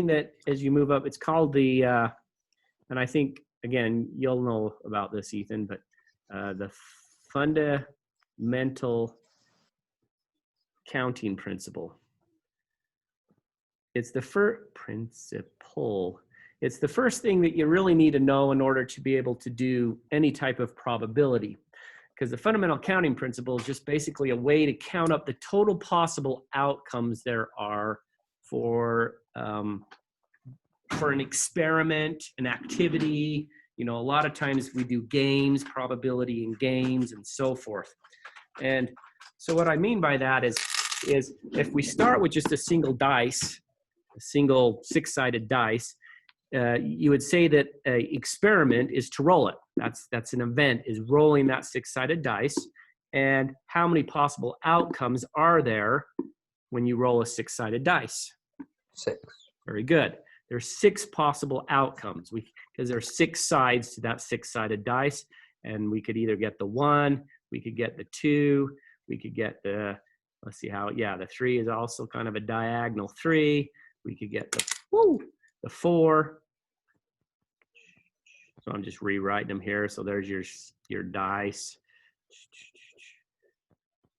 that as you move up, it's called the, and I think, again, you'll know about this, Ethan, but the fundamental counting principle. It's the first principle. It's the first thing that you really need to know in order to be able to do any type of probability. Because the fundamental counting principle is just basically a way to count up the total possible outcomes there are for an experiment, an activity. You know, a lot of times we do games, probability in games, and so forth. And so what I mean by that is if we start with just a single dice, a single six-sided dice, you would say that an experiment is to roll it. That's an event, is rolling that six-sided dice. And how many possible outcomes are there when you roll a six-sided dice? 6. Very good. There's 6 possible outcomes because there are 6 sides to that six-sided dice. And we could either get the 1, we could get the 2, we could get the, let's see how, yeah, the 3 is also kind of a diagonal 3. We could get the 4. So I'm just rewriting them here. So there's your dice.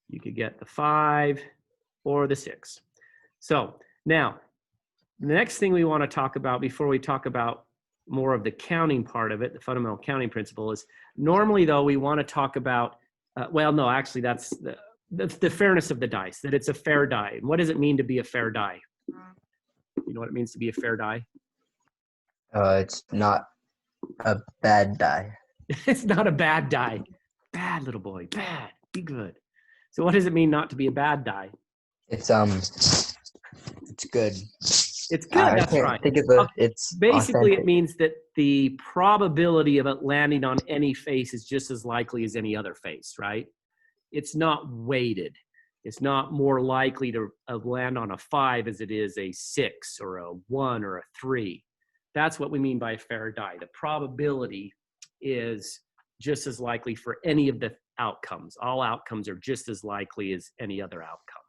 You could get the 5 or the 6. So now, the next thing we want to talk about before we talk about more of the counting part of it, the fundamental counting principle, is normally, though, we want to talk about, well, no, actually, that's the fairness of the dice, that it's a fair die. And what does it mean to be a fair die? You know what it means to be a fair die? It's not a bad die. It's not a bad die. Bad, little boy. Bad. Be good. So what does it mean not to be a bad die? It's good. It's good. That's right. Think of the, it's basically authentic. It means that the probability of it landing on any face is just as likely as any other face, right? It's not weighted. It's not more likely to land on a 5 as it is a 6 or a 1 or a 3. That's what we mean by a fair die. The probability is just as likely for any of the outcomes. All outcomes are just as likely as any other outcome.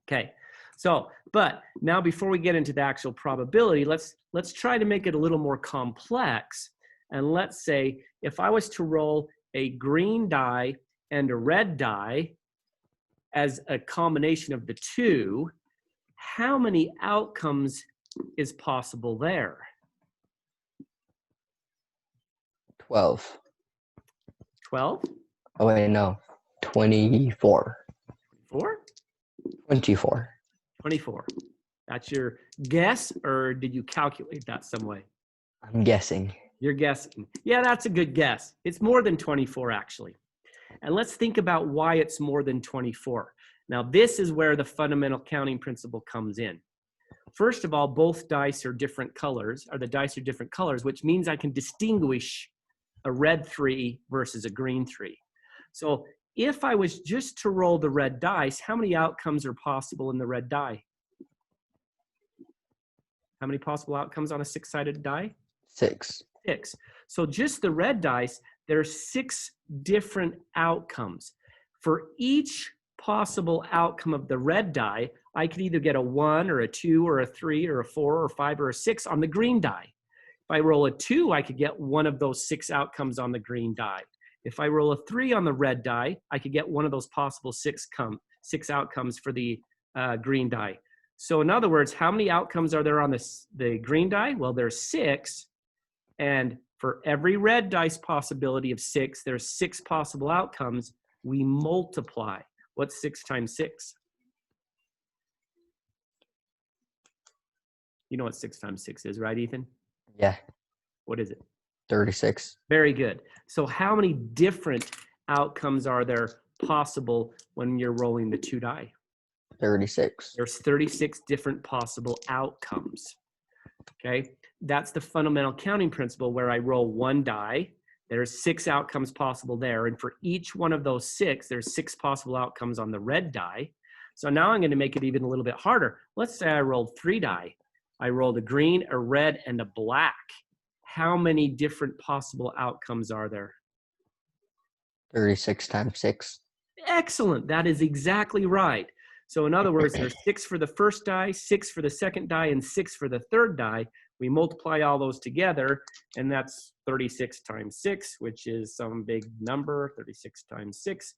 Okay, so, but now before we get into the actual probability, let's try to make it a little more complex. And let's say if I was to roll a green die and a red die as a combination of the two, how many outcomes is possible there? 12. 12? Oh, wait, no. 24. 4? 24. 24. That's your guess, or did you calculate that some way? I'm guessing. You're guessing. Yeah, that's a good guess. It's more than 24, actually. And let's think about why it's more than 24. Now, this is where the fundamental counting principle comes in. First of all, both dice are different colors, or the dice are different colors, which means I can distinguish a red 3 versus a green 3. So if I was just to roll the red dice, how many outcomes are possible in the red die? How many possible outcomes on a 6-sided die? 6. 6. So just the red dice, there's 6 different outcomes. For each possible outcome of the red die, I could either get a 1 or a 2 or a 3 or a 4 or a 5 or a 6 on the green die. If I roll a 2, I could get one of those 6 outcomes on the green die. If I roll a 3 on the red die, I could get one of those possible 6 outcomes for the green die. So in other words, how many outcomes are there on the green die? Well, there's 6. And for every red dice possibility of 6, there's 6 possible outcomes. We multiply. What's 6 times 6? You know what 6 times 6 is, right, Ethan? Yeah. What is it? 36. Very good. So how many different outcomes are there possible when you're rolling the 2 die? 36. There's 36 different possible outcomes. Okay, that's the fundamental counting principle where I roll 1 die. There's 6 outcomes possible there. And for each one of those 6, there's 6 possible outcomes on the red die. So now I'm going to make it even a little bit harder. Let's say I rolled 3 die. I rolled a green, a red, and a black. How many different possible outcomes are there? 36 times 6. Excellent. That is exactly right. So in other words, there's 6 for the first die, 6 for the second die, and 6 for the third die. We multiply all those together, and that's 36 times 6, which is some big number, 36 times 6.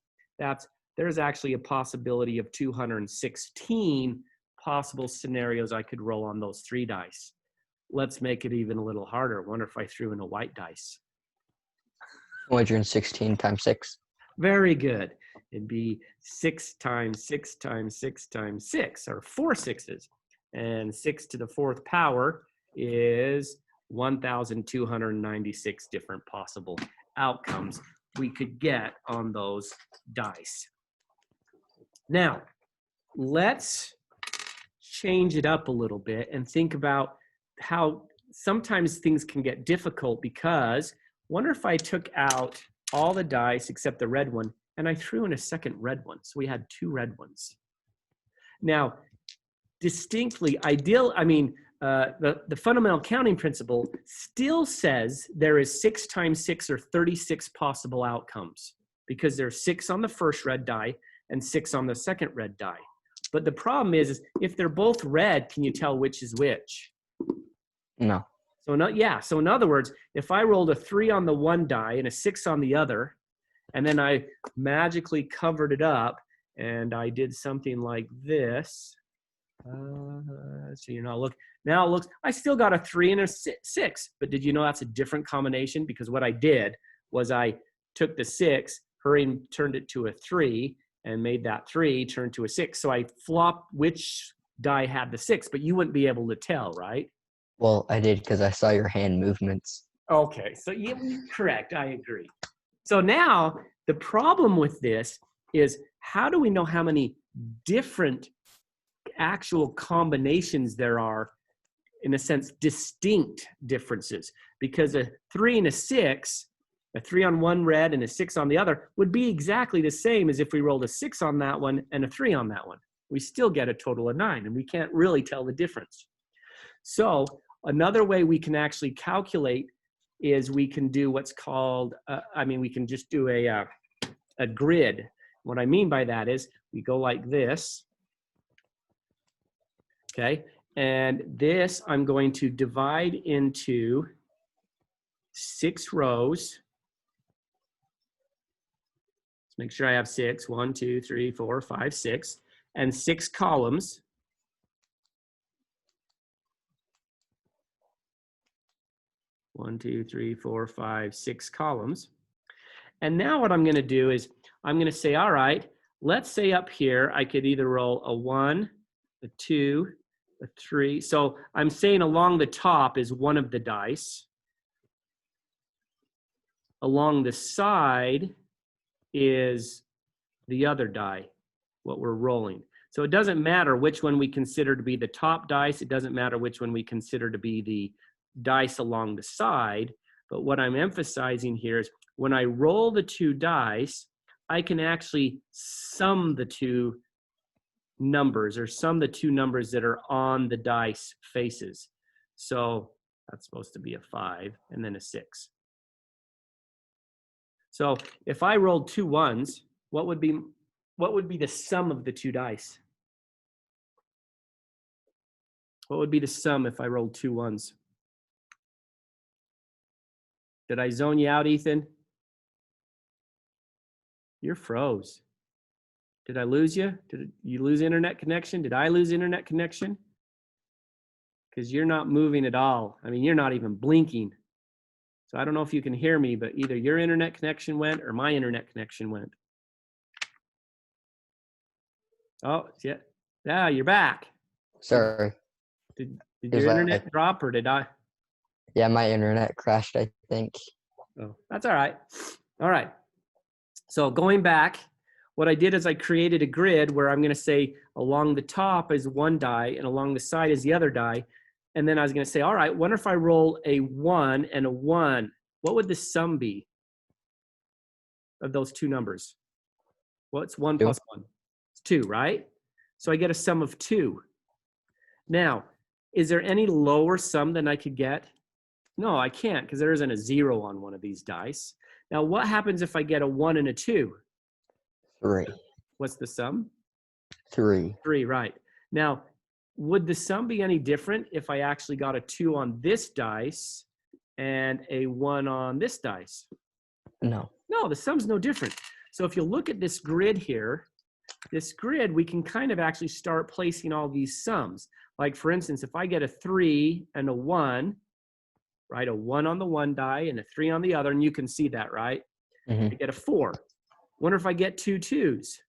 There's actually a possibility of 216 possible scenarios I could roll on those 3 dice. Let's make it even a little harder. I wonder if I threw in a white dice. 216 times 6. Very good. It'd be 6 times 6 times 6 times 6, or 4 sixes. And 6 to the 4th power is 1,296 different possible outcomes we could get on those dice. Now, let's change it up a little bit and think about how sometimes things can get difficult, because wonder if I took out all the dice except the red one and I threw in a second red one. So we had 2 red ones. Now, distinctly ideal, the fundamental counting principle still says there is 6 times 6 or 36 possible outcomes, because there's 6 on the first red die and 6 on the second red die. But the problem is if they're both red, can you tell which is which? No. So in other words, if I rolled a 3 on the one die and a 6 on the other, and then I magically covered it up and I did something like this. So you know, look, now it looks, I still got a 3 and a 6, but did you know that's a different combination? Because what I did was I took the 6, turned it to a 3, and made that 3 turn to a 6. So I flopped which die had the 6, but you wouldn't be able to tell, right? Well, I did because I saw your hand movements. Okay, so yeah, correct, I agree. So now the problem with this is, how do we know how many different actual combinations there are, in a sense, distinct differences? Because a 3 and a 6, a 3 on one red and a 6 on the other, would be exactly the same as if we rolled a 6 on that one and a 3 on that one. We still get a total of 9, and we can't really tell the difference. So another way we can actually calculate is we can do what's called, we can just do a grid. What I mean by that is we go like this, okay? And this I'm going to divide into 6 rows. Let's make sure I have 6, 1, 2, 3, 4, 5, 6, and 6 columns. One, 2, 3, 4, 5, 6 columns. And now what I'm going to do is I'm going to say, all right, let's say up here I could either roll a 1, a 2, a 3. So I'm saying along the top is one of the dice. Along the side is the other die, what we're rolling. So it doesn't matter which one we consider to be the top dice. It doesn't matter which one we consider to be the dice along the side. But what I'm emphasizing here is when I roll the 2 dice, I can actually sum the 2 numbers, or sum the 2 numbers that are on the dice faces. So that's supposed to be a 5 and then a 6. So if I rolled 2 1s, what would be the sum of the 2 dice? What would be the sum if I rolled 2 1s? Did I zone you out, Ethan? You're froze. Did I lose you? Did you lose internet connection? Did I lose internet connection? Because you're not moving at all. I mean, you're not even blinking. So I don't know if you can hear me, but either your internet connection went or my internet connection went. Oh, yeah. Yeah, you're back. Sorry. Did your internet drop, or did I? Yeah, my internet crashed, I think. Oh, that's all right. All right. So going back, what I did is I created a grid where I'm going to say along the top is one die and along the side is the other die. And then I was going to say, all right, what if I roll a 1 and a 1? What would the sum be of those 2 numbers? What's 1 plus 1? It's 2, right? So I get a sum of 2. Now, is there any lower sum than I could get? No, I can't, because there isn't a 0 on one of these dice. Now, what happens if I get a 1 and a 2? 3. What's the sum? 3. 3, right. Now, would the sum be any different if I actually got a 2 on this dice and a 1 on this dice? No. No, the sum's no different. So if you look at this grid here, this grid, we can kind of actually start placing all these sums. Like for instance, if I get a 3 and a 1, right, a 1 on the one die and a 3 on the other, and you can see that, right? Mm-hmm. I get a 4. Wonder if I get 2 2s.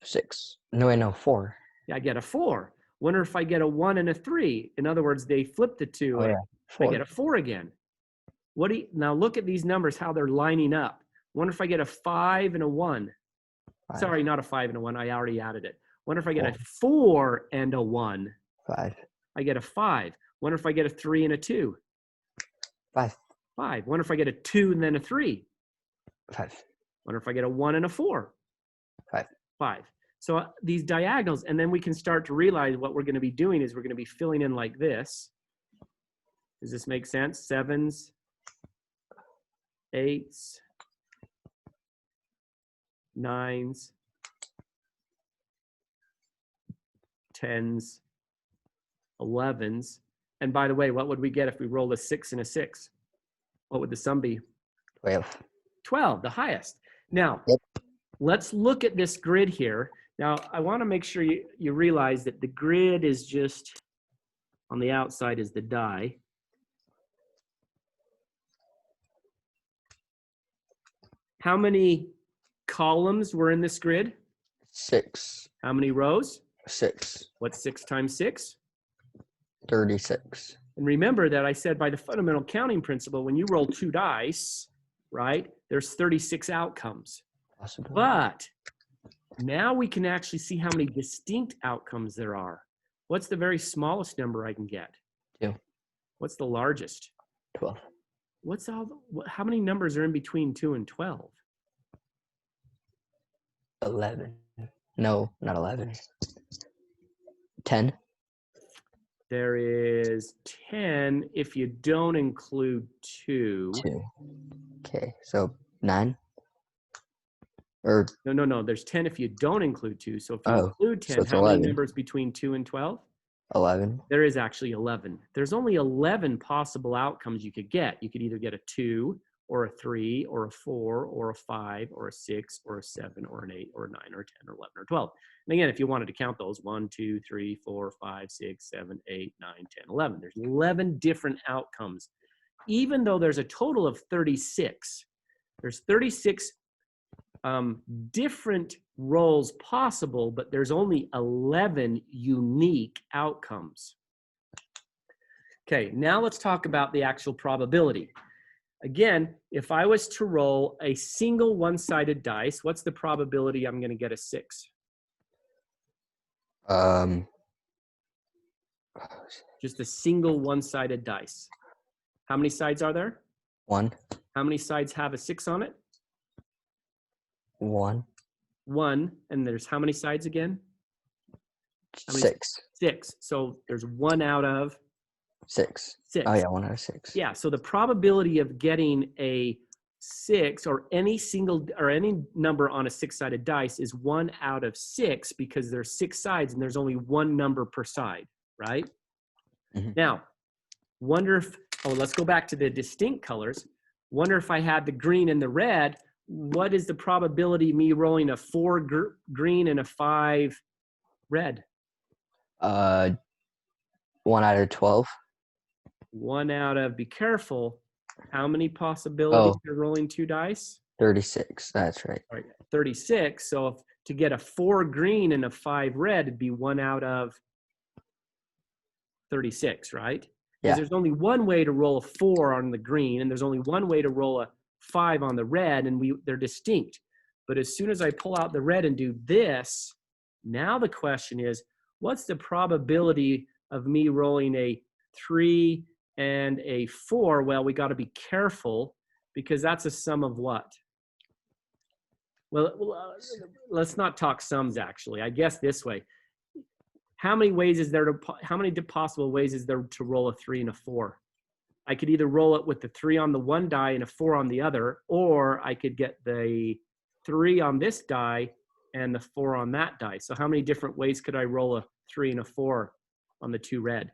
6. No, wait, no, 4. Yeah, I get a 4. Wonder if I get a 1 and a 3. In other words, they flip the 2. Oh, yeah. I 4. get a 4 again. Now look at these numbers, how they're lining up. Wonder if I get a 5 and a 1. 5. Sorry, not a 5 and a 1. I already added it. Wonder if I get 4. a 4 and a 1. 5. I get a 5. Wonder if I get a 3 and a 2. 5. 5. Wonder if I get a 2 and then a 3. 5. Wonder if I get a 1 and a 4. 5. 5. So these diagonals, and then we can start to realize what we're going to be doing is we're going to be filling in like this. Does this make sense? 7s, 8s, 9s, 10s, 11s. And by the way, what would we get if we rolled a 6 and a 6? What would the sum be? 12. 12, the highest. Now, Yep. let's look at this grid here. Now, I want to make sure you realize that the grid is just on the outside is the die. How many columns were in this grid? 6. How many rows? 6. What's 6 times 6? 36. And remember that I said by the fundamental counting principle, when you roll 2 dice, right, there's 36 outcomes. Possible. But now we can actually see how many distinct outcomes there are. What's the very smallest number I can get? 2. What's the largest? 12. How many numbers are in between 2 and 12? 11. No, not 11. 10. There is 10 if you don't include 2. 2. Okay, so 9. Or No. There's 10 if you don't include 2. So if you Oh, include 10, so it's how many 11. numbers between 2 and 12? 11. There is actually 11. There's only 11 possible outcomes you could get. You could either get a 2 or a 3 or a 4 or a 5 or a 6 or a 7 or an 8 or a 9 or a 10 or 11 or 12. And again, if you wanted to count those, 1, 2, 3, 4, 5, 6, 7, 8, 9, 10, 11. There's 11 different outcomes. Even though there's a total of 36, there's 36 different rolls possible, but there's only 11 unique outcomes. Okay, now let's talk about the actual probability. Again, if I was to roll a single one-sided dice, what's the probability I'm going to get a 6? Just a single one-sided dice. How many sides are there? 1. How many sides have a 6 on it? 1. 1. And there's how many sides again? 6. 6. So there's 1 out of 6. 6. Oh, yeah, 1 out of 6. Yeah, so the probability of getting a 6 or any number on a 6-sided dice is 1 out of 6 because there's 6 sides and there's only 1 number per side, right? Mm-hmm. Now, let's go back to the distinct colors. Wonder if I had the green and the red, what is the probability of me rolling a 4 green and a 5 red? 1 out of 12. 1 out of, be careful, how many possibilities are rolling 2 dice? 36, that's right. All right, 36. So to get a 4 green and a 5 red, it'd be 1 out of 36, right? Because Yeah. there's only one way to roll a 4 on the green, and there's only one way to roll a 5 on the red, and they're distinct. But as soon as I pull out the red and do this, now the question is, what's the probability of me rolling a 3 and a 4? Well, we got to be careful because that's a sum of what? Well, let's not talk sums actually. I guess this way. How many possible ways is there to roll a 3 and a 4? I could either roll it with the 3 on the one die and a 4 on the other, or I could get the 3 on this die and the 4 on that die. So how many different ways could I roll a 3 and a 4 on the 2 red?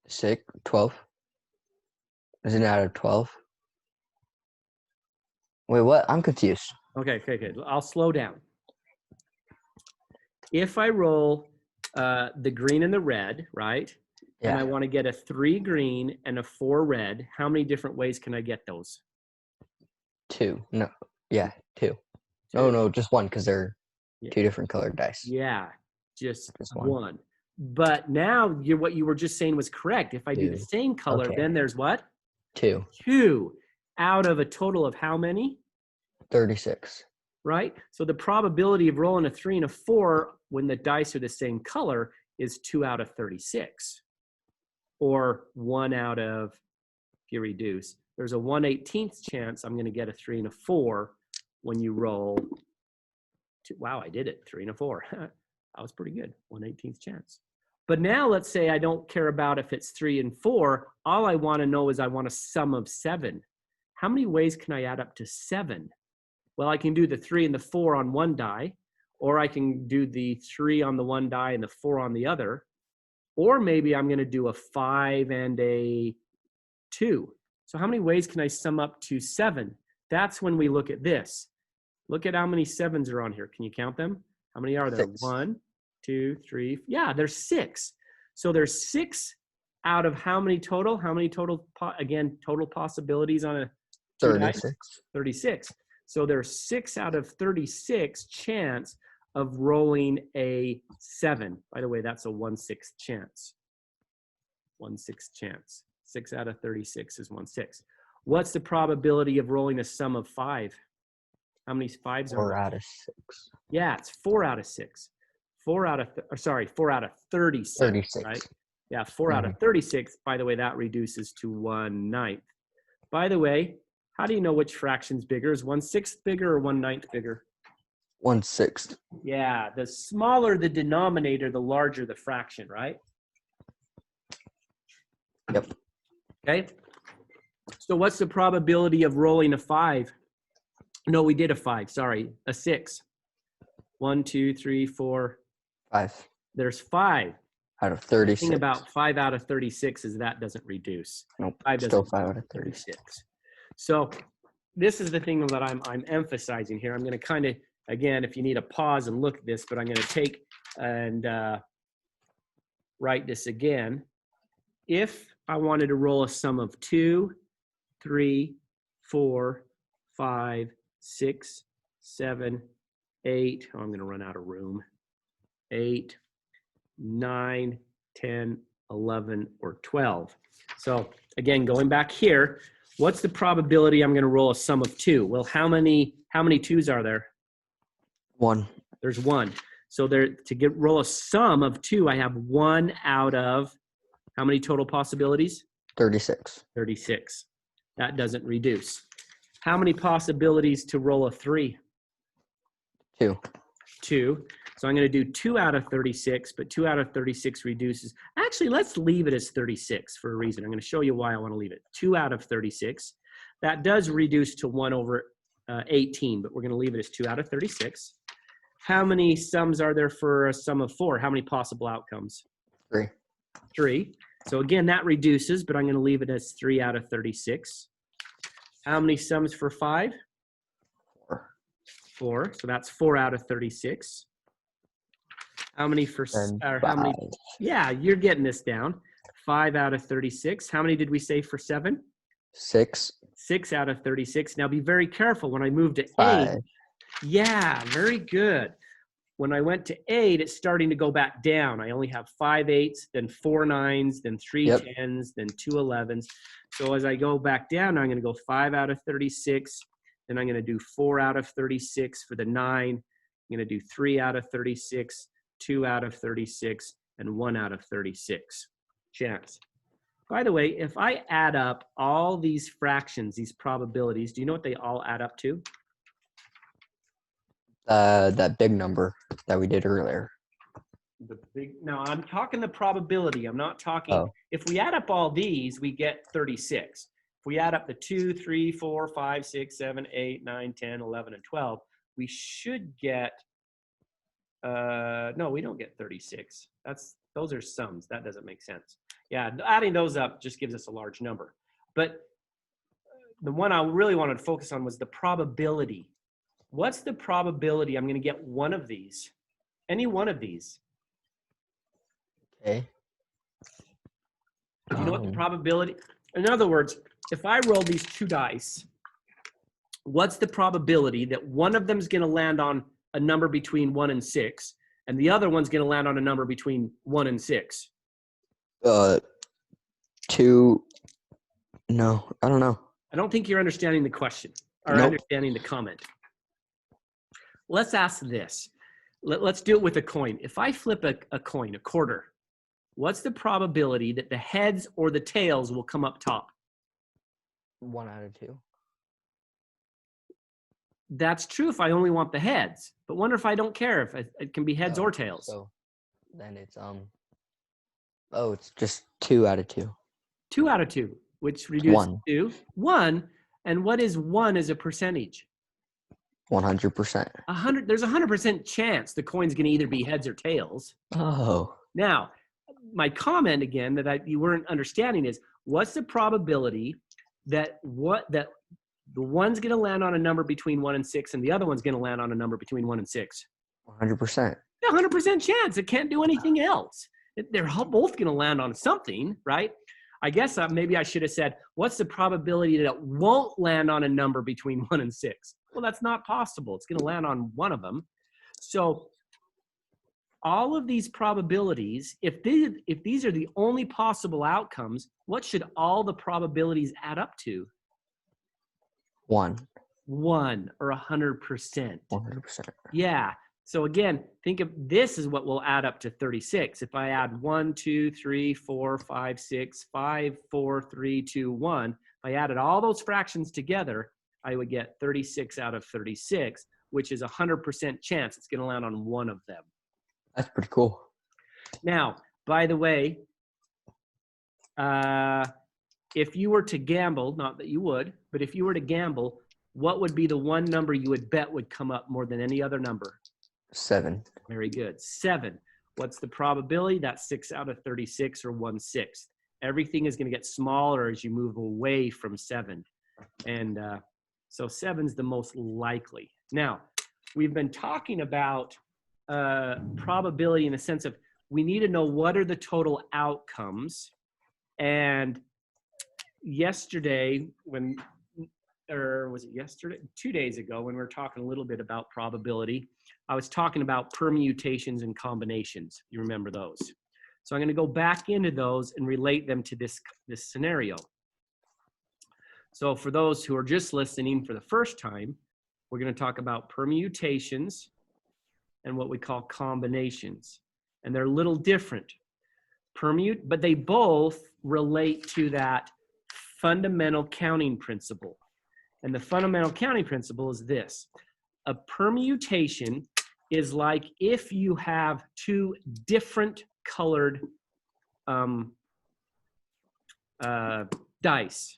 6, 12. Isn't it out of 12? Wait, what? I'm confused. Okay. I'll slow down. If I roll the green and the red, right? Yeah. And I want to get a 3 green and a 4 red, how many different ways can I get those? 2. No. Yeah, 2. 2. No, just 1 because they're Yeah. 2 different colored dice. Yeah, just Just 1. But now what you were just saying was correct. If I do the 2. same color, Okay. then there's what? 2. 2 out of a total of how many? 36. Right? So the probability of rolling a 3 and a 4 when the dice are the same color is 2 out of 36. Or 1 out of, if you reduce, there's a 1/18th chance I'm going to get a 3 and a 4 when you roll. Wow, I did it. 3 and a 4. That was pretty good. 1/18th chance. But now let's say I don't care about if it's 3 and 4. All I want to know is I want a sum of 7. How many ways can I add up to 7? Well, I can do the 3 and the 4 on one die, or I can do the 3 on the one die and the 4 on the other, or maybe I'm going to do a 5 and a 2. So how many ways can I sum up to 7? That's when we look at this. Look at how many 7s are on here. Can you count them? How many are there? 6. 1, 2, 3. Yeah, there's 6. So there's 6 out of how many total? How many total, again, total possibilities on a 36. 36. So there's 6 out of 36 chance of rolling a 7. By the way, that's a 1/6 chance. 1/6 chance. 6 out of 36 is 1/6. What's the probability of rolling a sum of 5? How many 5s are 4 there? out of 6. Yeah, it's 4 out of 6. 4 out of 36. 36. Right? Yeah, 4 out of 36. By the way, that reduces to 1/9. By the way, how do you know which fraction's bigger? Is 1/6 bigger or 1/9 bigger? 1/6. Yeah, the smaller the denominator, the larger the fraction, right? Yep. Okay. So what's the probability of rolling a 5? No, we did a 5. Sorry, a 6. 1, 2, 3, 4. 5 There's 5. out of The 36. thing about 5 out of 36 is that doesn't reduce. Nope. 5 Still doesn't 5 out of 36. 36. So this is the thing that I'm emphasizing here. I'm going to kind of, again, if you need a pause and look at this, but I'm going to take and write this again. If I wanted to roll a sum of 2, 3, 4, 5, 6, 7, 8. Oh, I'm going to run out of room. 8, 9, 10, 11, or 12. So again, going back here, what's the probability I'm going to roll a sum of 2? Well, how many 2s are there? 1. There's 1. So there, to roll a sum of 2, I have 1 out of how many total possibilities? 36. 36. That doesn't reduce. How many possibilities to roll a 3? 2. 2. So I'm going to do 2 out of 36, but 2 out of 36 reduces. Actually, let's leave it as 36 for a reason. I'm going to show you why I want to leave it. 2 out of 36. That does reduce to 1 over 18, but we're going to leave it as 2 out of 36. How many sums are there for a sum of 4? How many possible outcomes? 3. 3. So again, that reduces, but I'm going to leave it as 3 out of 36. How many sums for 5? 4. 4. So that's 4 out of 36. How many for, or how many? Yeah, you're getting this down. 5 out of 36. How many did we say for 7? 6. 6 out of 36. Now be very careful when I move to 5. 8. Yeah, very good. When I went to 8, it's starting to go back down. I only have 5 8s, then 4 9s, then 3 10s, then 2 11s. So as I go back down, I'm going to go 5 out of 36. Then I'm going to do 4 out of 36 for the 9. I'm going to do 3 out of 36, 2 out of 36, and 1 out of 36 chance. By the way, if I add up all these fractions, these probabilities, do you know what they all add up to? That big number that we did earlier. No, I'm talking the probability. I'm not talking, if we add up all these, we get 36. If we add up the 2, 3, 4, 5, 6, 7, 8, 9, 10, 11, and 12, we should get, no, we don't get 36. Those are sums. That doesn't make sense. Yeah, adding those up just gives us a large number. But the one I really wanted to focus on was the probability. What's the probability I'm going to get one of these? Any one of these? Okay. You know what the probability? In other words, if I roll these 2 dice, what's the probability that one of them is going to land on a number between 1 and 6, and the other one's going to land on a number between 1 and 6? 2. No, I don't know. I don't think you're understanding the question or Nope. understanding the comment. Let's ask this. Let's do it with a coin. If I flip a coin, a quarter, what's the probability that the heads or the tails will come up top? 1 out of 2. That's true if I only want the heads, but wonder if I don't care if it can be heads or tails. So then it's it's just 2 out of 2. 2 out of 2, which reduces 1. to 1. And what is 1 as a percentage? 100%. 100. There's a 100% chance the coin's going to either be heads or tails. Oh. Now, my comment again that you weren't understanding is, what's the probability that the one's going to land on a number between 1 and 6, and the other one's going to land on a number between 1 and 6? 100%. 100% chance. It can't do anything else. They're both going to land on something, right? I guess maybe I should have said, what's the probability that it won't land on a number between 1 and 6? Well, that's not possible. It's going to land on one of them. So all of these probabilities, if these are the only possible outcomes, what should all the probabilities add up to? 1. 1 or 100%. 100%. Yeah. So again, think of this as what will add up to 36. If I add 1, 2, 3, 4, 5, 6, 5, 4, 3, 2, 1, if I added all those fractions together, I would get 36 out of 36, which is a 100% chance it's going to land on one of them. That's pretty cool. Now, by the way, if you were to gamble, not that you would, but if you were to gamble, what would be the one number you would bet would come up more than any other number? 7. Very good. 7. What's the probability? That's 6 out of 36, or 1/6. Everything is going to get smaller as you move away from 7. And so 7's the most likely. Now, we've been talking about probability in the sense of we need to know what are the total outcomes. And yesterday, or was it yesterday? 2 days ago, when we were talking a little bit about probability, I was talking about permutations and combinations. You remember those. So I'm going to go back into those and relate them to this scenario. So for those who are just listening for the first time, we're going to talk about permutations and what we call combinations. And they're a little different. But they both relate to that fundamental counting principle. And the fundamental counting principle is this. A permutation is like if you have 2 different colored dice.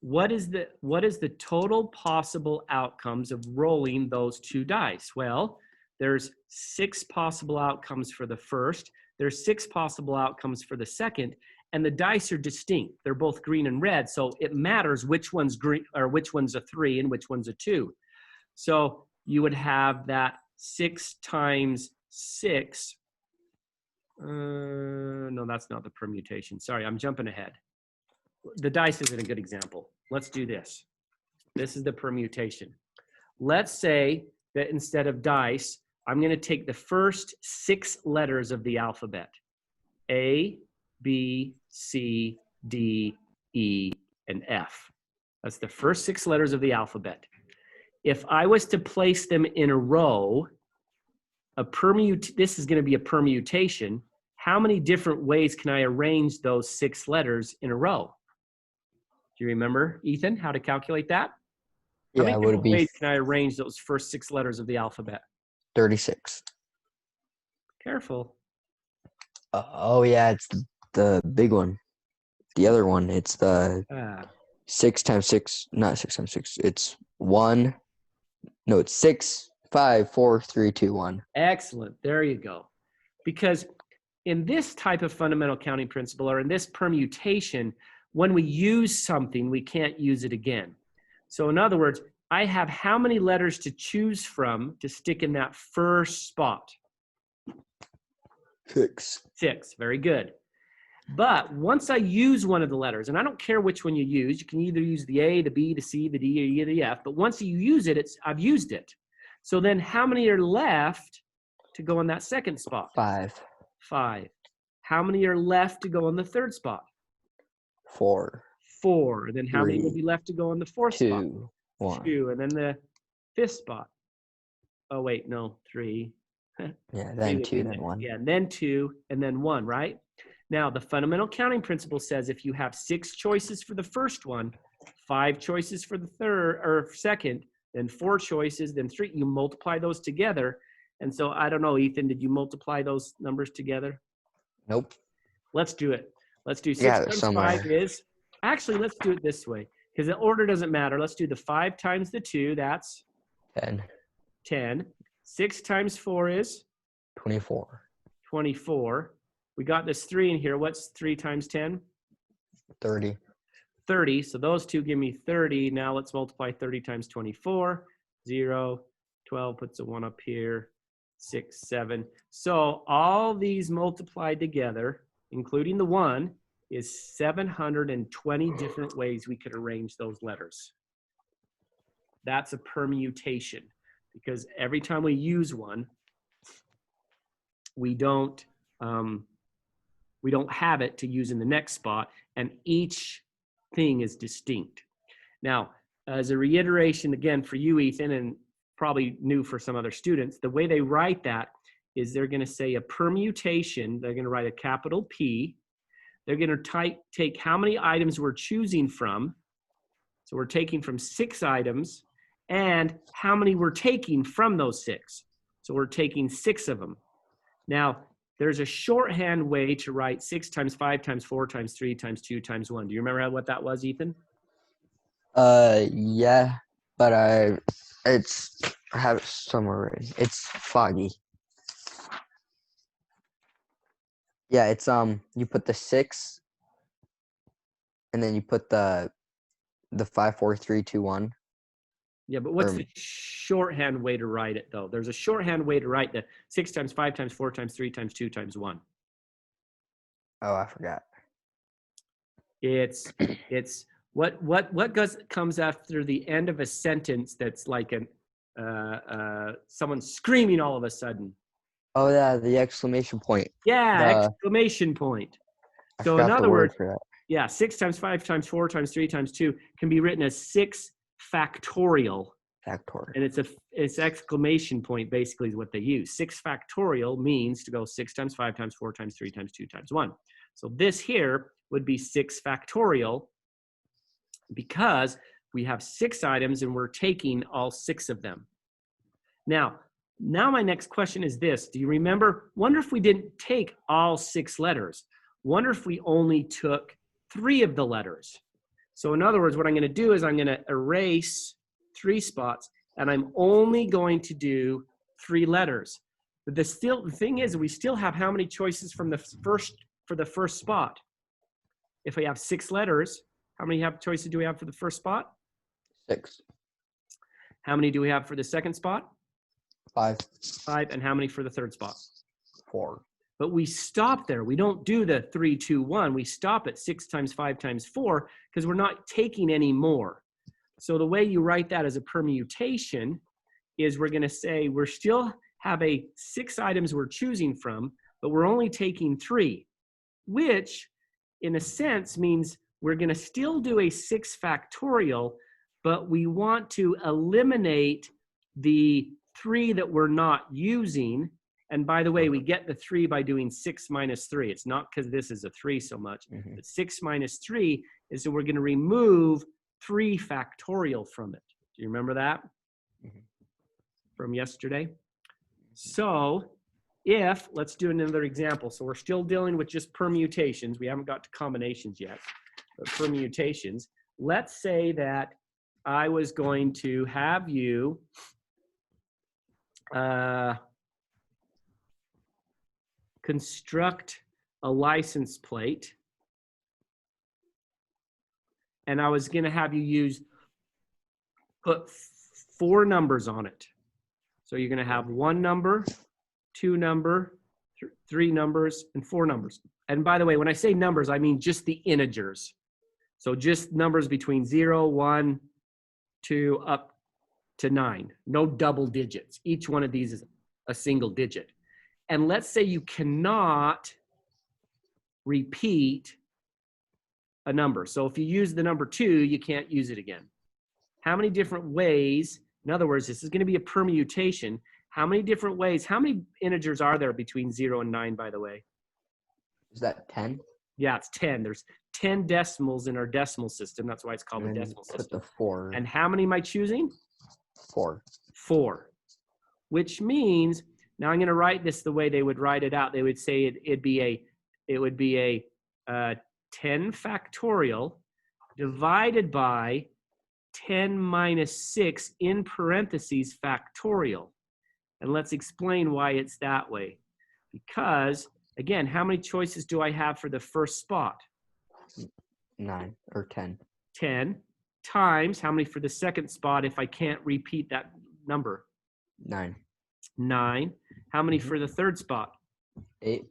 What is the total possible outcomes of rolling those 2 dice? Well, there's 6 possible outcomes for the first. There's 6 possible outcomes for the second, and the dice are distinct. They're both green and red, so it matters which one's green or which one's a 3 and which one's a 2. So you would have that 6 times 6. No, that's not the permutation. Sorry, I'm jumping ahead. The dice isn't a good example. Let's do this. This is the permutation. Let's say that instead of dice, I'm going to take the first 6 letters of the alphabet. A, B, C, D, E, and F. That's the first 6 letters of the alphabet. If I was to place them in a row, this is going to be a permutation. How many different ways can I arrange those 6 letters in a row? Do you remember, Ethan, how to calculate that? How many different ways can I arrange those first 6 letters of the alphabet? 36. Careful. Oh, yeah, it's the big one. The other one, it's the 6 times 6, not 6 times 6. It's 1. No, it's 6 5, 4, 3, 2, 1. Excellent. There you go. Because in this type of fundamental counting principle, or in this permutation, when we use something, we can't use it again. So in other words, I have how many letters to choose from to stick in that first spot? 6. 6. Very good. But once I use one of the letters, and I don't care which one you use, you can either use the A, the B, the C, the D, or E, or the F, but once you use it, I've used it. So then how many are left to go in that second spot? 5. 5. How many are left to go in the third spot? 4. 4. And then how many will 3, be left to go in the fourth spot? 2, 1. 2. And then the fifth spot. Oh, wait, no, 3. Yeah, then 2, then 1. Yeah, and then 2, and then 1, right? Now, the fundamental counting principle says if you have 6 choices for the first one, 5 choices for the third or second, then 4 choices, then 3, you multiply those together. And so I don't know, Ethan, did you multiply those numbers together? Nope. Let's do it. Let's do 6 Yeah, times somewhere. 5 is, actually, let's do it this way because the order doesn't matter. Let's do the 5 times the 2, that's 10. 10. 6 times 4 is 24. 24. We got this 3 in here. What's 3 times 10? 30. 30. So those two give me 30. Now let's multiply 30 times 24. 0. 12 puts a 1 up here. 6, 7. So all these multiplied together, including the 1, is 720 different ways we could arrange those letters. That's a permutation because every time we use one, we don't have it to use in the next spot, and each thing is distinct. Now, as a reiteration again for you, Ethan, and probably new for some other students, the way they write that is they're going to say a permutation. They're going to write a capital P. They're going to take how many items we're choosing from. So we're taking from 6 items, and how many we're taking from those 6. So we're taking 6 of them. Now, there's a shorthand way to write 6 times 5 times 4 times 3 times 2 times 1. Do you remember what that was, Ethan? Yeah, but I have it somewhere written. It's foggy. Yeah, it's you put the 6 and then you put the 5, 4, 3, 2, 1. Yeah, but what's the shorthand way to write it, though? There's a shorthand way to write the 6 times 5 times 4 times 3 times 2 times 1. Oh, I forgot. It's what comes after the end of a sentence that's like someone screaming all of a sudden. Oh, yeah, the exclamation point. Yeah, exclamation point. So in other words, for that. yeah, 6 times 5 times 4 times 3 times 2 can be written as 6 factorial. Factorial. And it's exclamation point basically is what they use. 6 factorial means to go 6 times 5 times 4 times 3 times 2 times 1. So this here would be 6 factorial because we have 6 items and we're taking all 6 of them. Now my next question is this. Do you remember? Wonder if we didn't take all 6 letters. Wonder if we only took 3 of the letters. So in other words, what I'm going to do is I'm going to erase 3 spots, and I'm only going to do 3 letters. But the thing is, we still have how many choices for the first spot? If we have 6 letters, how many choices do we have for the first spot? 6. How many do we have for the second spot? 5. 5. And how many for the third spot? 4. But we stop there. We don't do the 3, 2, 1. We stop at 6 times 5 times 4 because we're not taking any more. So the way you write that as a permutation is we're going to say we still have 6 items we're choosing from, but we're only taking 3, which in a sense means we're going to still do a 6 factorial, but we want to eliminate the 3 that we're not using. And by the way, we get the 3 by doing 6 minus 3. It's not because this is a 3 so much. But 6 minus 3 is that we're going to remove 3 factorial from it. Do you remember that from yesterday? So let's do another example. So we're still dealing with just permutations. We haven't got to combinations yet, but permutations. Let's say that I was going to have you construct a license plate. And I was going to have you put 4 numbers on it. So you're going to have 1 number, 2 number, 3 numbers, and 4 numbers. And by the way, when I say numbers, I mean just the integers. So just numbers between 0, 1, 2, up to 9. No double digits. Each one of these is a single digit. And let's say you cannot repeat a number. So if you use the number 2, you can't use it again. How many different ways, in other words, this is going to be a permutation. How many different ways, how many integers are there between 0 and 9, by the way? Is that 10? Yeah, it's 10. There's 10 decimals in our decimal system. That's why it's called the decimal Put system. the 4. And how many am I choosing? 4. 4. Which means, now I'm going to write this the way they would write it out. They would say it would be a 10 factorial divided by 10 minus 6 in parentheses factorial. And let's explain why it's that way. Because, again, how many choices do I have for the first spot? 9 or 10. 10 times, how many for the second spot if I can't repeat that number? 9. 9. How many for the third spot? 8.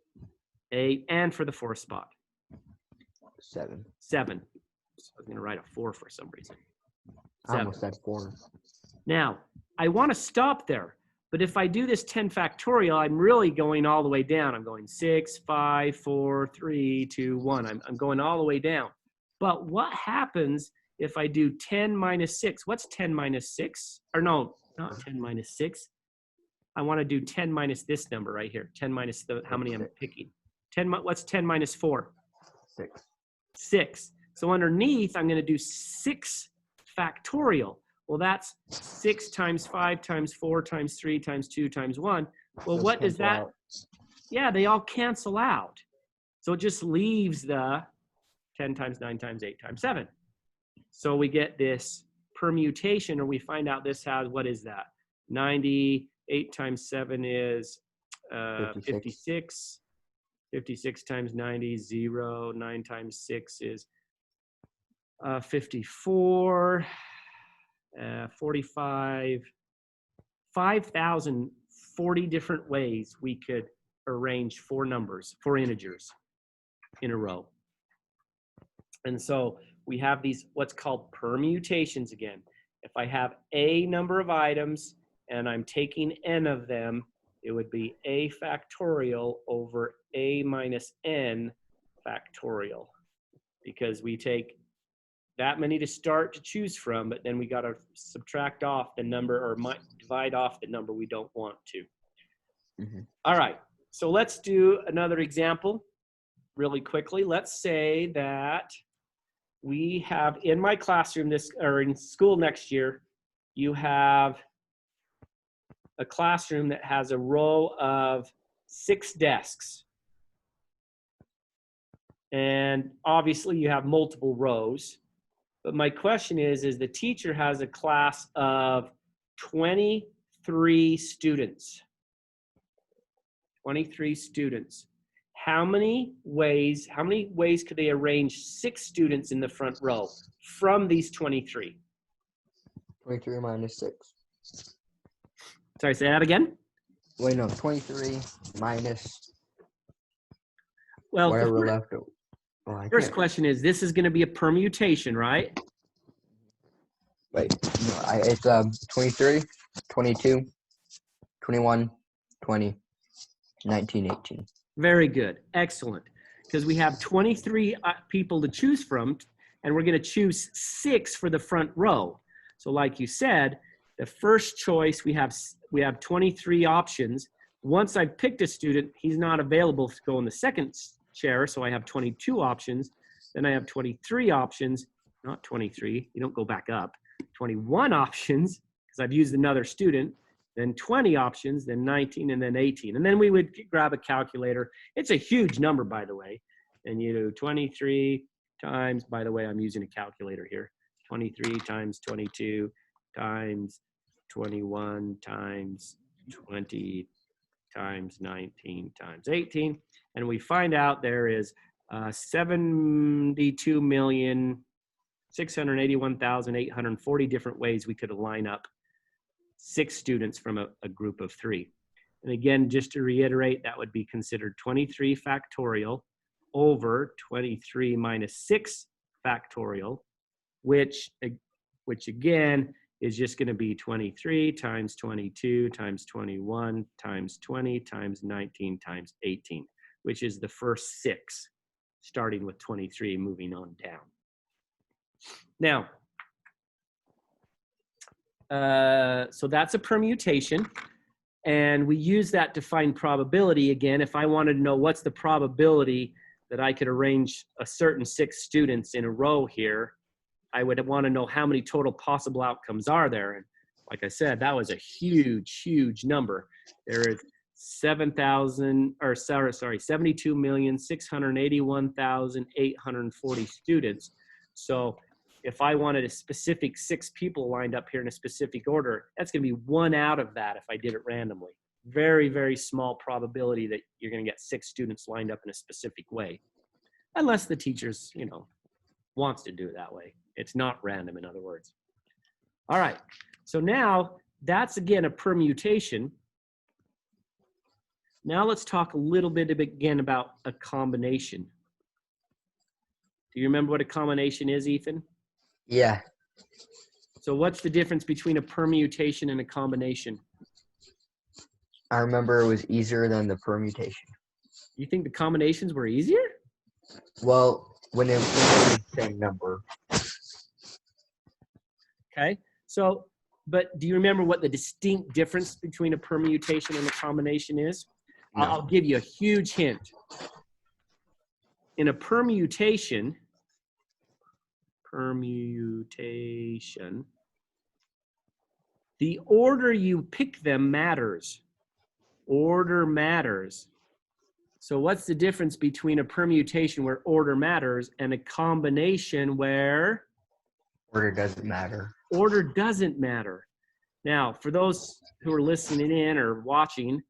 8. And for the fourth spot? 7. 7. So I was going to write a 4 for some reason. 7. I almost said 4. Now, I want to stop there. But if I do this 10 factorial, I'm really going all the way down. I'm going 6, 5, 4, 3, 2, 1. I'm going all the way down. But what happens if I do 10 minus 6? What's 10 minus 6? Or no, not 10 minus 6. I want to do 10 minus this number right here. 10 minus how many I'm picking. 10. What's 10 minus 4? 6. 6. So underneath, I'm going to do 6 factorial. Well, that's 6 times 5 times 4 times 3 times 2 times 1. Well, what is that? Out. Yeah, they all cancel out. So it just leaves the 10 times 9 times 8 times 7. So we get this permutation, or we find out this has, what is that? 90, 8 times 7 is 56. 56 times 90 is 0. 9 times 6 is 54. 45, 5,040 different ways we could arrange 4 numbers, 4 integers in a row. And so we have these, what's called permutations again. If I have a number of items and I'm taking n of them, it would be a factorial over a minus n factorial, because we take that many to start to choose from, but then we got to subtract off the number, or divide off the number we don't want to. Mm-hmm. All right, so let's do another example really quickly. Let's say that we have in my classroom or in school next year, you have a classroom that has a row of 6 desks. And obviously you have multiple rows. But my question is the teacher has a class of 23 students. 23 students. How many ways could they arrange 6 students in the front row from these 23? 23 minus 6. Sorry, say that again? Wait, no, 23 minus well, whatever left over. Oh, first question is, this is going to be a permutation, right? Wait, no, it's 23, 22, 21, 20, 19, 18. Very good. Excellent. Because we have 23 people to choose from, and we're going to choose 6 for the front row. So like you said, the first choice, we have 23 options. Once I've picked a student, he's not available to go in the second chair, so I have 22 options. Then I have 23 options, not 23, you don't go back up. 21 options, because I've used another student, then 20 options, then 19, and then 18. And then we would grab a calculator. It's a huge number, by the way. And you do 23 times, by the way, I'm using a calculator here, 23 times 22 times 21 times 20 times 19 times 18. And we find out there is 72,681,840 different ways we could line up 6 students from a group of 3. And again, just to reiterate, that would be considered 23 factorial over 23 minus 6 factorial, which again is just going to be 23 times 22 times 21 times 20 times 19 times 18, which is the first 6, starting with 23, moving on down. Now, so that's a permutation, and we use that to find probability. Again, if I wanted to know what's the probability that I could arrange a certain 6 students in a row here, I would want to know how many total possible outcomes are there. And like I said, that was a huge, huge number. There is 72,681,840 students. So if I wanted a specific 6 people lined up here in a specific order, that's going to be 1 out of that if I did it randomly. Very, very small probability that you're going to get 6 students lined up in a specific way, unless the teacher's, wants to do it that way. It's not random, in other words. All right, so now that's again a permutation. Now let's talk a little bit again about a combination. Do you remember what a combination is, Ethan? Yeah. So what's the difference between a permutation and a combination? I remember it was easier than the permutation. You think the combinations were easier? Well, when it was the same number. Okay, so, but do you remember what the distinct difference between a permutation and a combination is? No. I'll give you a huge hint. In a permutation, the order you pick them matters. Order matters. So what's the difference between a permutation where order matters and a combination where Order doesn't matter. order doesn't matter? Now, for those who are listening in or watching,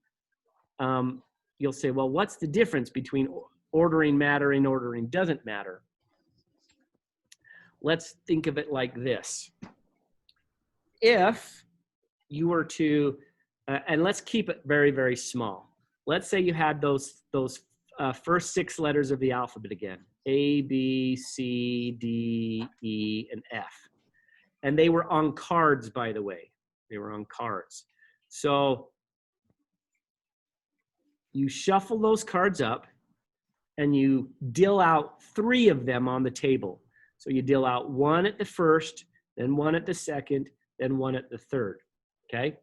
you'll say, well, what's the difference between ordering matter and ordering doesn't matter? Let's think of it like this. If you were to, and let's keep it very, very small. Let's say you had those first 6 letters of the alphabet again, A, B, C, D, E, and F. And they were on cards, by the way. They were on cards. So you shuffle those cards up and you deal out 3 of them on the table. So you deal out 1 at the first, then 1 at the second, then 1 at the third, okay?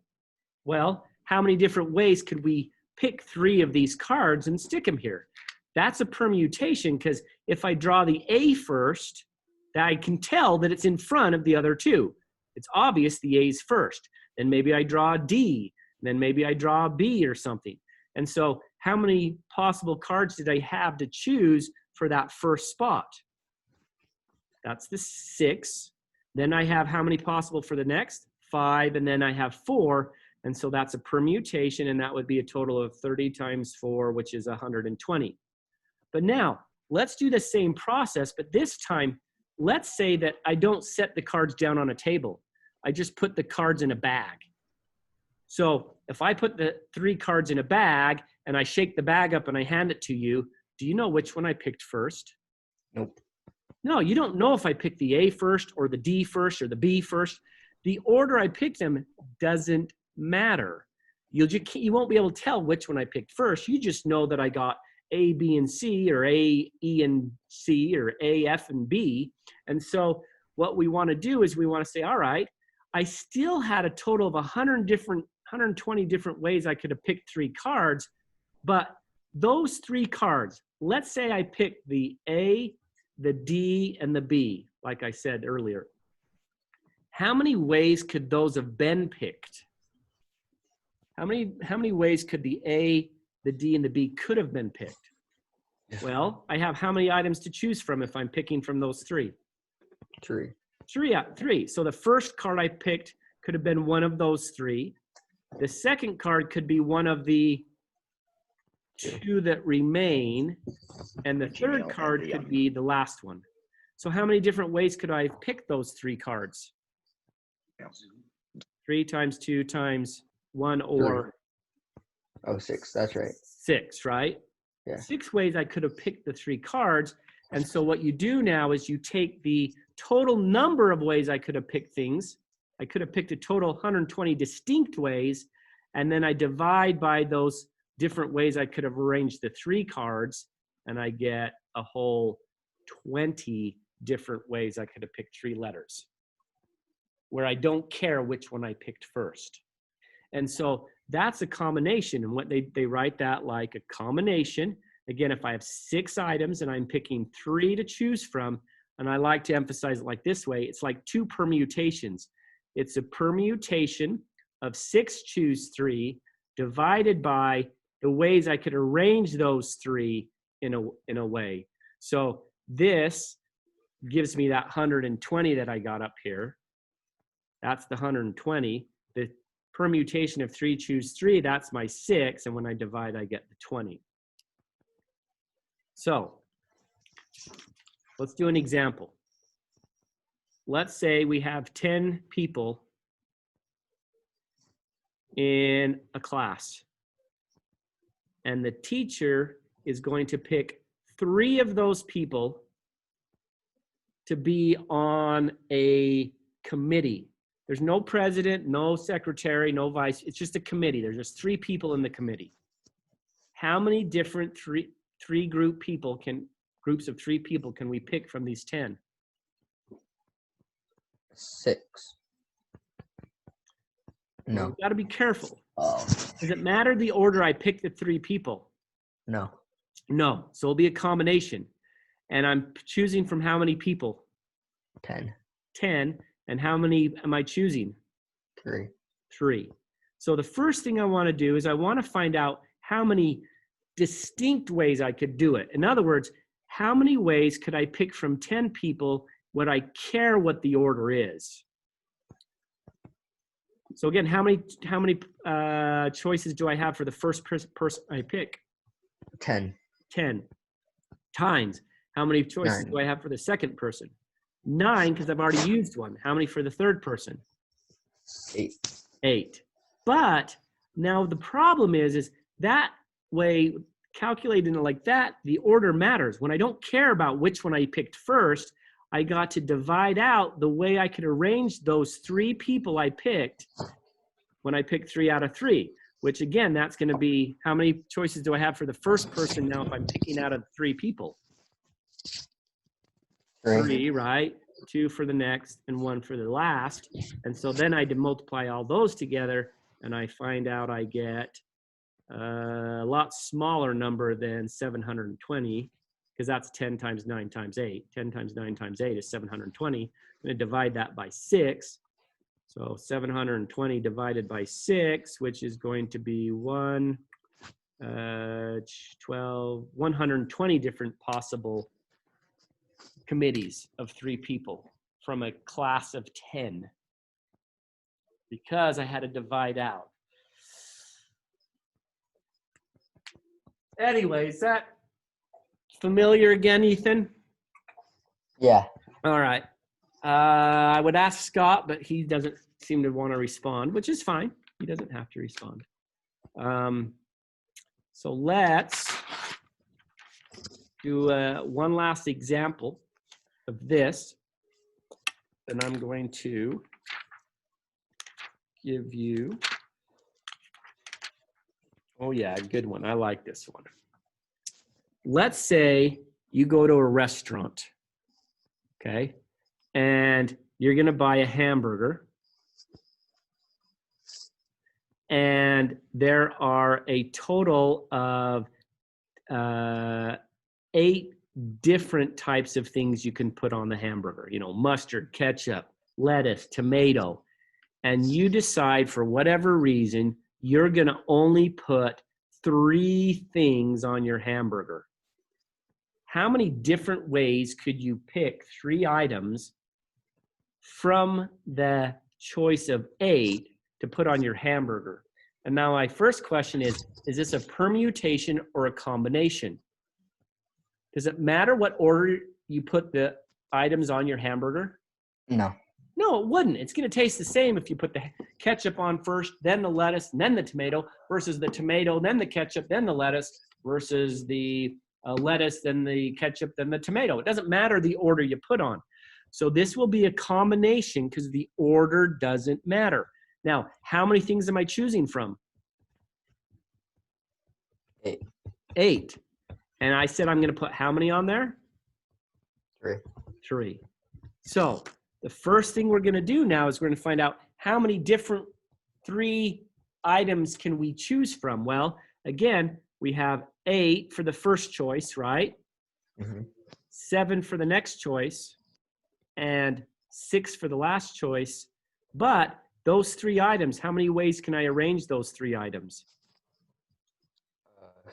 Well, how many different ways could we pick 3 of these cards and stick them here? That's a permutation, because if I draw the A first, I can tell that it's in front of the other 2. It's obvious the A's first. Then maybe I draw a D, then maybe I draw a B or something. And so how many possible cards did I have to choose for that first spot? That's the 6. Then I have how many possible for the next? 5, and then I have 4. And so that's a permutation, and that would be a total of 30 times 4, which is 120. But now, let's do the same process, but this time, let's say that I don't set the cards down on a table. I just put the cards in a bag. So if I put the 3 cards in a bag, and I shake the bag up and I hand it to you, do you know which one I picked first? Nope. No, you don't know if I picked the A first, or the D first, or the B first. The order I picked them doesn't matter. You won't be able to tell which one I picked first. You just know that I got A, B, and C, or A, E, and C, or A, F, and B. And so what we want to do is we want to say, all right, I still had a total of 120 different ways I could have picked 3 cards, but those 3 cards, let's say I picked the A, the D, and the B, like I said earlier. How many ways could those have been picked? How many ways could the A, the D, and the B could have been picked? Well, I have how many items to choose from if I'm picking from those 3? 3. 3. So the first card I picked could have been one of those 3. The second card could be one of the 2 that remain, and the third card could be the last one. So how many different ways could I pick those 3 cards? 3 times 2 times 1, or Oh, 6. That's right. 6, right? Yeah. 6 ways I could have picked the 3 cards. And so what you do now is you take the total number of ways I could have picked things. I could have picked a total 120 distinct ways, and then I divide by those different ways I could have arranged the 3 cards, and I get a whole 20 different ways I could have picked 3 letters, where I don't care which one I picked first. And so that's a combination, and what they write that like a combination. Again, if I have 6 items and I'm picking 3 to choose from, and I like to emphasize it like this way, it's like 2 permutations. It's a permutation of 6 choose 3 divided by the ways I could arrange those 3 in a way. So this gives me that 120 that I got up here. That's the 120. The permutation of 3 choose 3, that's my 6, and when I divide, I get the 20. So let's do an example. Let's say we have 10 people in a class, and the teacher is going to pick 3 of those people to be on a committee. There's no president, no secretary, no vice. It's just a committee. There's just 3 people in the committee. How many different groups of 3 people can we pick from these 10? 6. No. You got to be careful. Oh. Does it matter the order I pick the 3 people? No. No. So it'll be a combination. And I'm choosing from how many people? 10. 10. And how many am I choosing? 3. 3. So the first thing I want to do is I want to find out how many distinct ways I could do it. In other words, how many ways could I pick from 10 people when I care what the order is? So again, how many choices do I have for the first person I pick? 10. 10 times. How many choices 9. do I have for the second person? 9, because I've already used one. How many for the third person? 8. 8. But now the problem is that way, calculating it like that, the order matters. When I don't care about which one I picked first, I got to divide out the way I could arrange those 3 people I picked when I picked 3 out of 3, which again, that's going to be how many choices do I have for the first person now if I'm picking out of 3 people? 3, right? 2 for the next and 1 for the last. And so then I multiply all those together and I find out I get a lot smaller number than 720, because that's 10 times 9 times 8. 10 times 9 times 8 is 720. I'm going to divide that by 6. So 720 divided by 6, which is going to be 120 different possible committees of 3 people from a class of 10, because I had to divide out. Anyways, that familiar again, Ethan? Yeah. All right. I would ask Scott, but he doesn't seem to want to respond, which is fine. He doesn't have to respond. So let's do one last example of this. And I'm going to give you, oh yeah, good one. I like this one. Let's say you go to a restaurant, okay? And you're gonna buy a hamburger. And there are a total of 8 different types of things you can put on the hamburger. You know, mustard, ketchup, lettuce, tomato. And you decide for whatever reason, you're gonna only put 3 things on your hamburger. How many different ways could you pick 3 items from the choice of 8 to put on your hamburger? And now my first question is this a permutation or a combination? Does it matter what order you put the items on your hamburger? No. No, it wouldn't. It's going to taste the same if you put the ketchup on first, then the lettuce, and then the tomato, versus the tomato, then the ketchup, then the lettuce, versus the lettuce, then the ketchup, then the tomato. It doesn't matter the order you put on. So this will be a combination because the order doesn't matter. Now, how many things am I choosing from? 8. 8. And I said I'm going to put how many on there? 3. 3. So the first thing we're going to do now is we're going to find out how many different 3 items can we choose from. Well, again, we have 8 for the first choice, right? 7 for the next choice, and 6 for the last choice. But those 3 items, how many ways can I arrange those 3 items?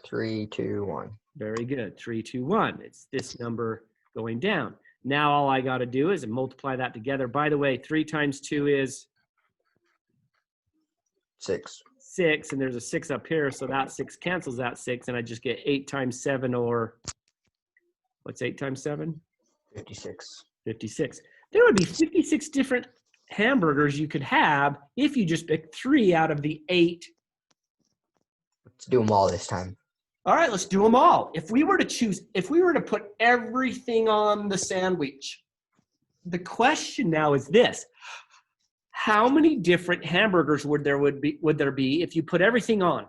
3, 2, 1. Very good. 3, 2, 1. It's this number going down. Now all I got to do is multiply that together. By the way, 3 times 2 is 6. 6, and there's a 6 up here, so that 6 cancels that 6, and I just get 8 times 7, or what's 8 times 7? 56. 56. There would be 56 different hamburgers you could have if you just picked 3 out of the 8. Let's do them all this time. All right, let's do them all. If we were to put everything on the sandwich, the question now is this: how many different hamburgers would there be if you put everything on?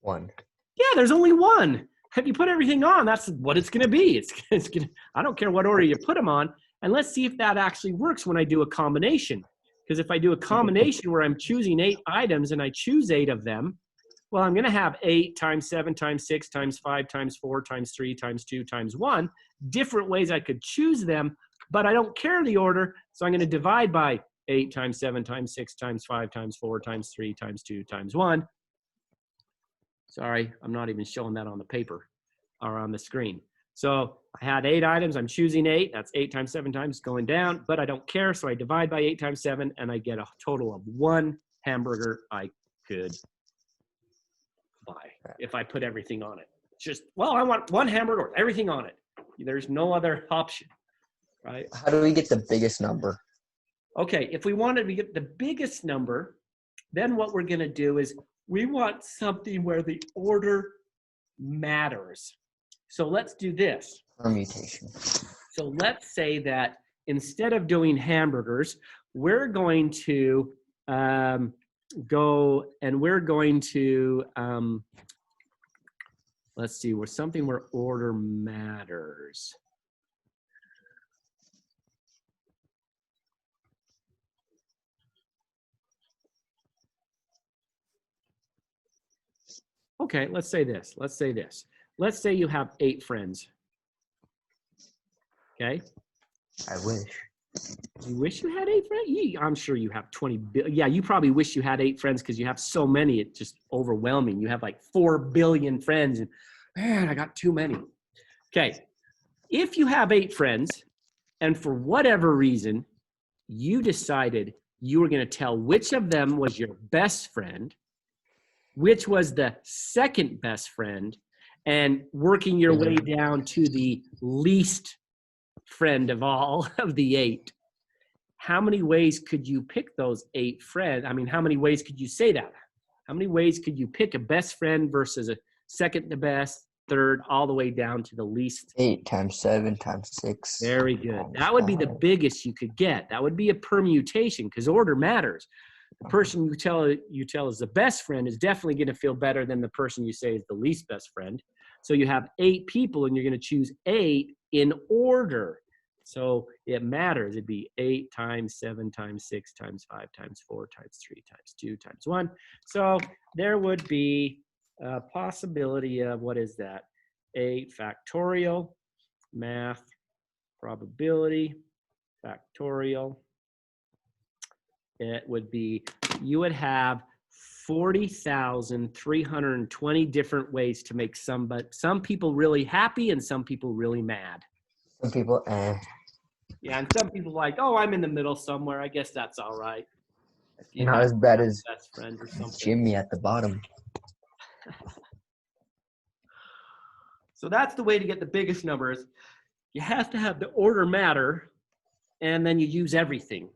1. Yeah, there's only 1. If you put everything on, that's what it's going to be. It's going to, I don't care what order you put them on, and let's see if that actually works when I do a combination. Because if I do a combination where I'm choosing 8 items and I choose 8 of them, well, I'm going to have 8 times 7 times 6 times 5 times 4 times 3 times 2 times 1. Different ways I could choose them, but I don't care the order, so I'm going to divide by 8 times 7 times 6 times 5 times 4 times 3 times 2 times 1. Sorry, I'm not even showing that on the paper or on the screen. So I had 8 items. I'm choosing 8. That's 8 times 7 times going down, but I don't care, so I divide by 8 times 7, and I get a total of 1 hamburger I could buy if I put everything on it. Just, well, I want 1 hamburger, everything on it. There's no other option, right? How do we get the biggest number? Okay, if we wanted to get the biggest number, then what we're going to do is we want something where the order matters. So let's do this. Permutation. So let's say that instead of doing hamburgers, we're going to go and we're going to, let's see, we're something where order matters. Okay, let's say this. Let's say this. Let's say you have 8 friends. Okay? I wish. You wish you had 8 friends? I'm sure you have 20 billion. Yeah, you probably wish you had 8 friends because you have so many. It's just overwhelming. You have like 4 billion friends, and man, I got too many. Okay. If you have 8 friends, and for whatever reason, you decided you were going to tell which of them was your best friend, which was the second best friend, and working your way down to the least friend of all of the 8. How many ways could you pick those 8 friends? I mean, how many ways could you say that? How many ways could you pick a best friend versus a second to best, third, all the way down to the least? 8 times 7 times 6. Very good. That would be the biggest you could get. That would be a permutation because order matters. The person you tell is the best friend is definitely going to feel better than the person you say is the least best friend. So you have 8 people and you're going to choose 8 in order. So it matters. It'd be 8 times 7 times 6 times 5 times 4 times 3 times 2 times 1. So there would be a possibility of, what is that? 8 factorial, math, probability, factorial. It would be, you would have 40,320 different ways to make some people really happy and some people really mad. Some people, Yeah, and some people like, oh, I'm in the middle somewhere. I guess that's all right. If you Not had as bad a as best friend or something. Jimmy at the bottom. So that's the way to get the biggest numbers. You have to have the order matter, and then you use everything.